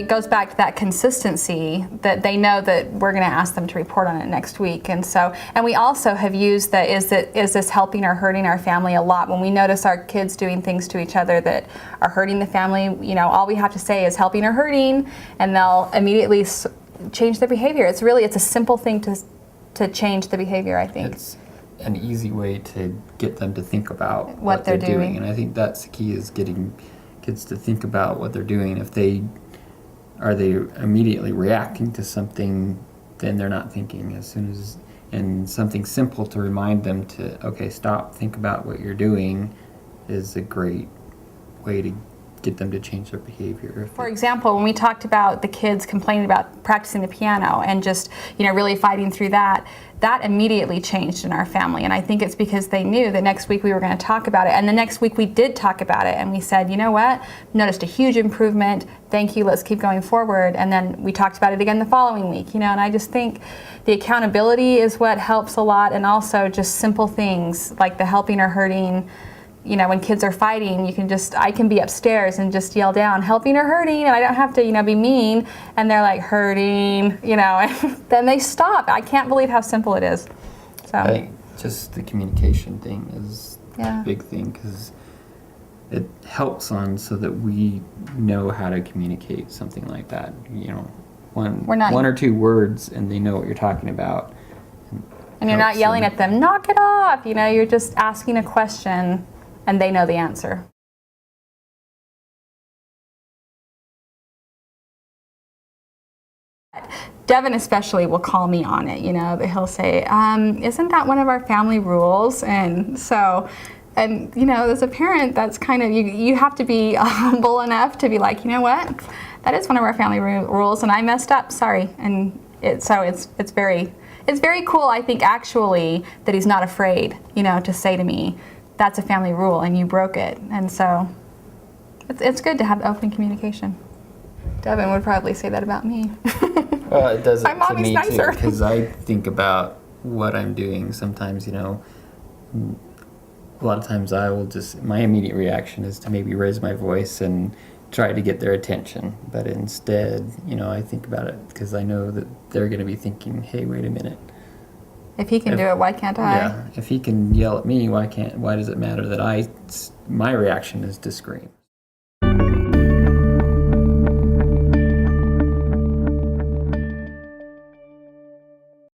goes back to that consistency that they know that we're going to ask them to report on it next week. And we also have used the is this helping or hurting our family a lot. When we notice our kids doing things to each other that are hurting the family, all we have to say is helping or hurting, and they'll immediately change their behavior. It's a simple thing to change the behavior, I think. It's an easy way to get them to think about what they're doing. And I think that's the key, is getting kids to think about what they're doing. If they immediately reacting to something, then they're not thinking. And something simple to remind them to, okay, stop, think about what you're doing, is a great way to get them to change their behavior. For example, when we talked about the kids complaining about practicing the piano and just, really fighting through that immediately changed in our family. And I think it's because they knew that next week we were going to talk about it. And the next week we did talk about it, and we said, you know what, noticed a huge improvement. Thank you, let's keep going forward. And then we talked about it again the following week, and I just think the accountability is what helps a lot, and also just simple things like the helping or hurting. When kids are fighting, I can be upstairs and just yell down, helping or hurting, and I don't have to, be mean, and they're like, hurting, and then they stop. I can't believe how simple it is. So I think just the communication thing is a big thing, because it helps so that we know how to communicate something like that. One or two words, and they know what you're talking about. And you're not yelling at them, knock it off, you're just asking a question, and they know the answer. Devin especially will call me on it, he'll say, isn't that one of our family rules? And so, as a parent, that's kind of, you have to be humble enough to be like, you know what, that is one of our family rules, and I messed up, sorry. And it's very cool, I think, actually, that he's not afraid, to say to me, that's a family rule and you broke it. And so it's good to have open communication. Devin would probably say that about me. Well, it does it My to mommy's me nicer. too, because I think about what I'm doing. Sometimes, a lot of times my immediate reaction is to maybe raise my voice and try to get their attention. But instead, I think about it because I know that they're going to be thinking, hey, wait a minute. If he can do it, why can't I? Yeah, if he can yell at me, why does it matter that my reaction is to scream?